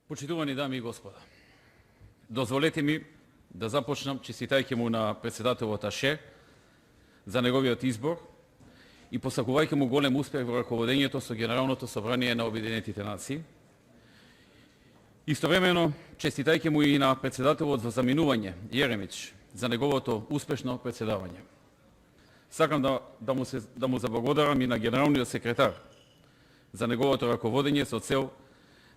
Почитувани дами и господа, дозволете ми да започнам честитајќи му на председателот Аше за неговиот избор и посакувајќи му голем успех во раководењето со Генералното собрание на Обединетите нации. Истовремено, честитајќи му и на председателот за заминување, Јеремич, за неговото успешно председавање. Сакам да му заблагодарам и на генералниот секретар за неговото раководење со цел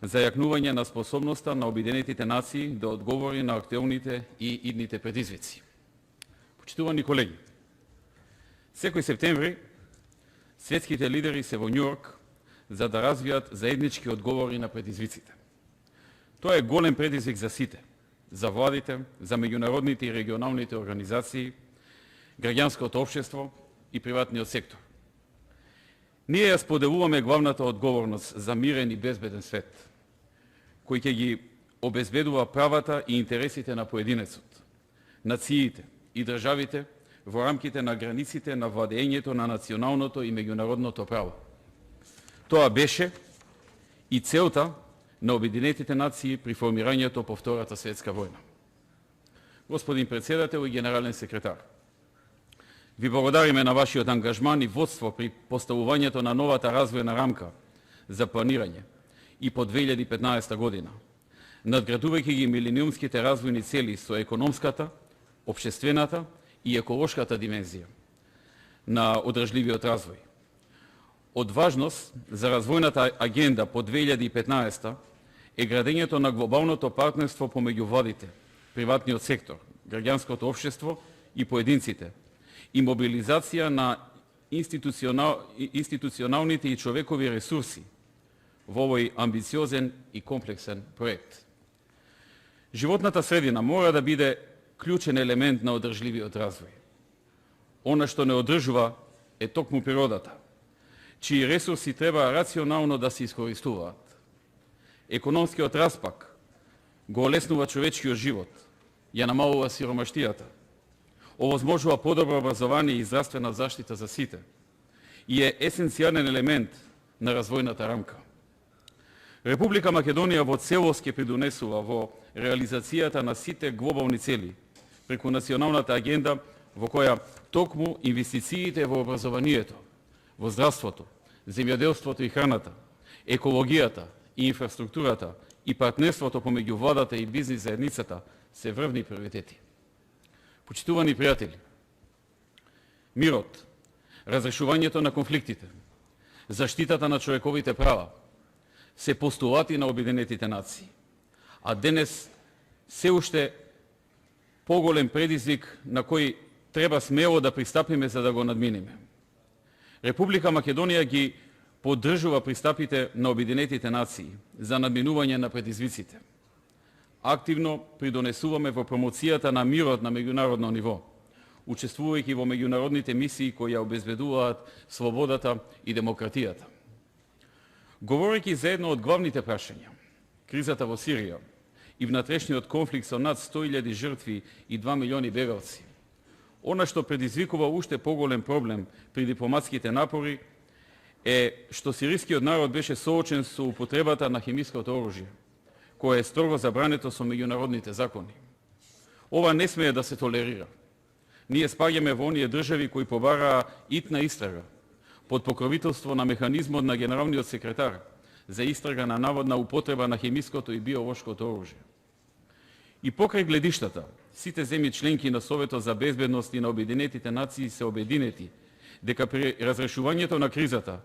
зајакнување на способноста на Обединетите нации да одговори на актуелните и идните предизвици. Почитувани колеги, секој септември светските лидери се во Њујорк за да развијат заеднички одговори на предизвиците. Тоа е голем предизвик за сите, за владите, за меѓународните и регионалните организации, граѓанското општество и приватниот сектор. Ние ја споделуваме главната одговорност за мирен и безбеден свет, кој ќе ги обезбедува правата и интересите на поединецот, нациите и државите во рамките на границите на владењето на националното и меѓународното право. Тоа беше и целта на Обединетите нации при формирањето по Втората светска војна. Господин председател и генерален секретар, ви благодариме на вашиот ангажман и водство при поставувањето на новата развојна рамка за планирање и по 2015 година, надградувајќи ги милениумските развојни цели со економската, општествената и еколошката димензија на одржливиот развој. Од важност за развојната агенда по 2015 е градењето на глобалното партнерство помеѓу владите, приватниот сектор, граѓанското општество и поединците, и мобилизација на институционалните и човекови ресурси во овој амбициозен и комплексен проект. Животната средина мора да биде клучен елемент на одржливиот развој. Она што не одржува е токму природата, чии ресурси треба рационално да се искористуваат. Економскиот распак го олеснува човечкиот живот, ја намалува сиромаштијата, овозможува подобро образование и здравствена заштита за сите и е есенцијален елемент на развојната рамка. Република Македонија во целост ќе придонесува во реализацијата на сите глобални цели преку националната агенда во која токму инвестициите во образованието, во здравството, земјоделството и храната, екологијата и инфраструктурата и партнерството помеѓу владата и бизнис заедницата се врвни приоритети. Почитувани пријатели, мирот, разрешувањето на конфликтите, заштитата на човековите права се постулати на Обединетите нации, а денес се уште поголем предизвик на кој треба смело да пристапиме за да го надминиме. Република Македонија ги поддржува пристапите на Обединетите нации за надминување на предизвиците. Активно придонесуваме во промоцијата на мирот на меѓународно ниво, учествувајќи во меѓународните мисии кои ја обезбедуваат слободата и демократијата. Говорејќи за едно од главните прашања, кризата во Сирија и внатрешниот конфликт со над 100.000 жртви и 2 милиони бегалци, она што предизвикува уште поголем проблем при дипломатските напори е што сирискиот народ беше соочен со употребата на хемиското оружје, кое е строго забрането со меѓународните закони. Ова не смее да се толерира. Ние спаѓаме во оние држави кои побараа итна истрага под покровителство на механизмот на генералниот секретар за истрага на наводна употреба на хемиското и биолошкото оружје. И покрај гледиштата, сите земји членки на Советот за безбедност и на Обединетите нации се обединети дека при разрешувањето на кризата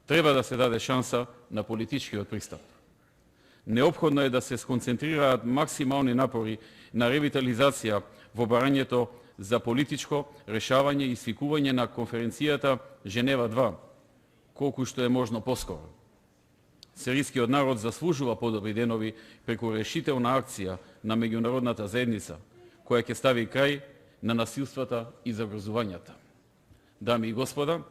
треба да се даде шанса на политичкиот пристап. Неопходно е да се сконцентрираат максимални напори на ревитализација во барањето за политичко решавање и свикување на конференцијата Женева 2, колку што е можно поскоро. Сирискиот народ заслужува подобри денови преку решителна акција на меѓународната заедница, која ќе стави крај на насилствата и загрозувањата. Дами и господа,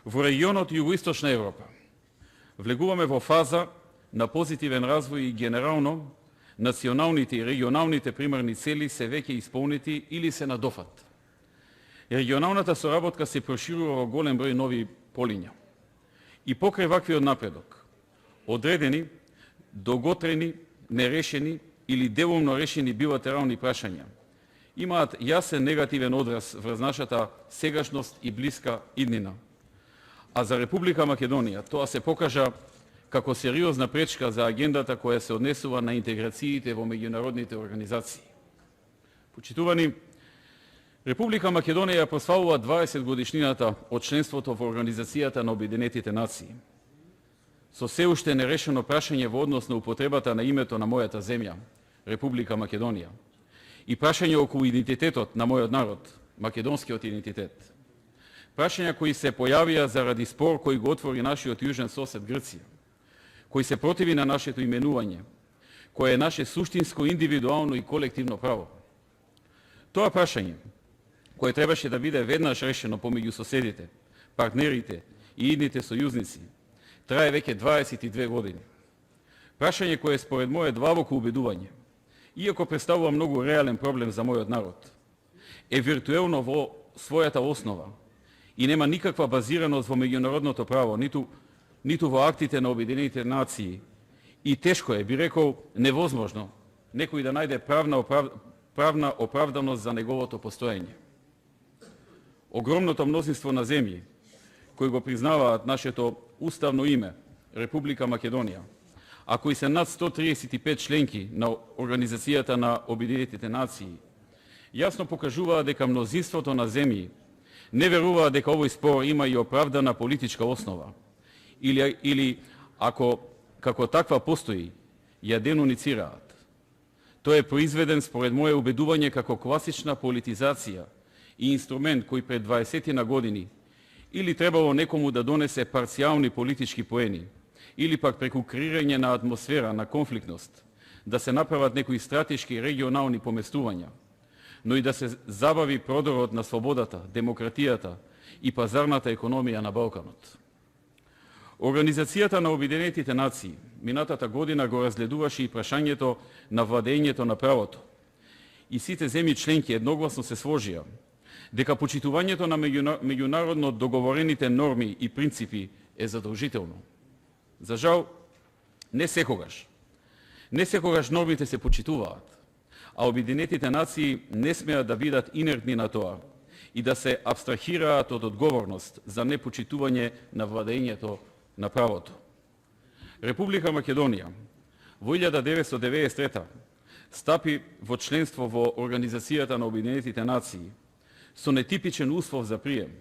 во регионот Југоисточна Европа влегуваме во фаза на позитивен развој и генерално националните и регионалните примарни цели се веќе исполнети или се на дофат. Регионалната соработка се проширува во голем број нови полиња. И покрај ваквиот напредок, одредени, долготрени, нерешени или делумно решени билатерални прашања имаат јасен негативен одраз врз нашата сегашност и блиска иднина. А за Република Македонија тоа се покажа како сериозна пречка за агендата која се однесува на интеграциите во меѓународните организации. Почитувани, Република Македонија прославува 20 годишнината од членството во Организацијата на Обединетите нации. Со се уште нерешено прашање во однос на употребата на името на мојата земја, Република Македонија, и прашање околу идентитетот на мојот народ, македонскиот идентитет. Прашања кои се појавија заради спор кој го отвори нашиот јужен сосед Грција, кој се противи на нашето именување, кое е наше суштинско, индивидуално и колективно право. Тоа прашање, кое требаше да биде веднаш решено помеѓу соседите, партнерите и идните сојузници, трае веќе 22 години. Прашање кое според моје длабоко убедување, иако представува многу реален проблем за мојот народ, е виртуелно во својата основа и нема никаква базираност во меѓународното право, ниту во актите на Обединетите нации, и тешко е, би рекол, невозможно некој да најде правна оправданост за неговото постоење. Огромното мнозинство на земји кои го признаваат нашето уставно име, Република Македонија, а кои се над 135 членки на Организацијата на Обединетите нации, јасно покажуваат дека мнозинството на земји не веруваат дека овој спор има и оправдана политичка основа, или ако како таква постои, ја денуницираат. Тој е произведен според моје убедување како класична политизација и инструмент кој пред 20 на години или требало некому да донесе парцијални политички поени, или пак преку креирање на атмосфера на конфликтност, да се направат некои стратешки регионални поместувања, но и да се забави продорот на слободата, демократијата и пазарната економија на Балканот. Организацијата на Обединетите нации минатата година го разгледуваше и прашањето на владењето на правото. И сите земји членки едногласно се сложија дека почитувањето на меѓународно договорените норми и принципи е задолжително. За жал, не секогаш нормите се почитуваат, а Обединетите нации не смеат да бидат инертни на тоа и да се абстрахираат од одговорност за непочитување на владењето на правото. Република Македонија во 1993 стапи во членство во Организацијата на Обединетите нации со нетипичен услов за прием,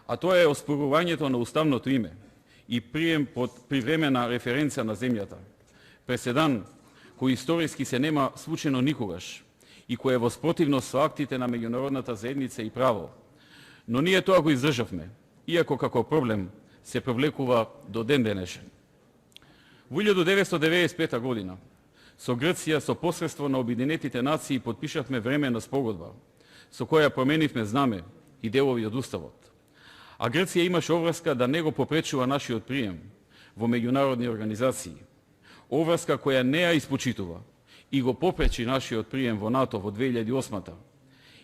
а тоа е оспорувањето на уставното име и прием под привремена референца на земјата, преседан кој историски се нема случено никогаш и кој е во спротивност со актите на меѓународната заедница и право. Но ние тоа го издржавме, иако како проблем се провлекува до ден денешен. Во 1995 година со Грција со посредство на Обединетите нации потпишавме временна спогодба, со која променивме знаме и делови од уставот. А Грција имаше обврска да не го попречува нашиот прием во меѓународни организации. Обврска која не ја испочитува и го попречи нашиот прием во НАТО во 2008-та.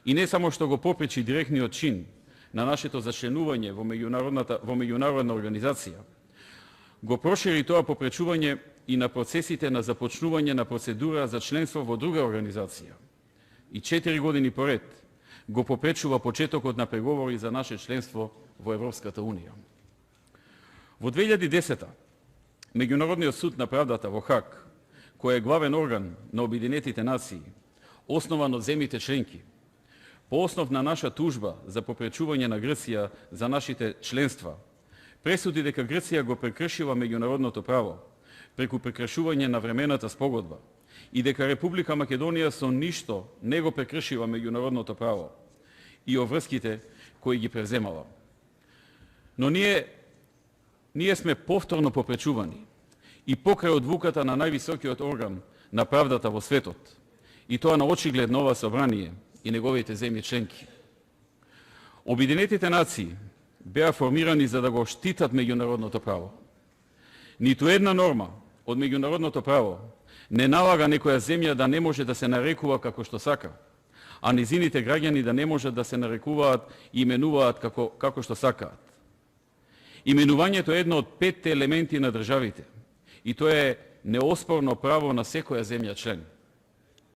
И не само што го попречи директниот чин на нашето зачленување во меѓународна организација, го прошири тоа попречување и на процесите на започнување на процедура за членство во друга организација. И 4 години поред го попречува почетокот на преговори за наше членство во Европската Унија. Во 2010-та, Меѓународниот суд на правдата во Хаг, кој е главен орган на Обединетите нации, основан од земјите членки, по основ на наша тужба за попречување на Грција за нашите членства, пресуди дека Грција го прекршила меѓународното право преку прекршување на времената спогодба и дека Република Македонија со ништо не го прекршила меѓународното право и обврските кои ги преземала. Но ние сме повторно попречувани и покрај одвуката на највисокиот орган на правдата во светот, и тоа на очиглед ова собрание и неговите земји членки. Обединетите нации беа формирани за да го штитат меѓународното право. Ниту една норма од меѓународното право не налага некоја земја да не може да се нарекува како што сака, а низините граѓани да не можат да се нарекуваат и именуваат како што сакаат. Именувањето е едно од 5 елементи на државите и тоа е неоспорно право на секоја земја член.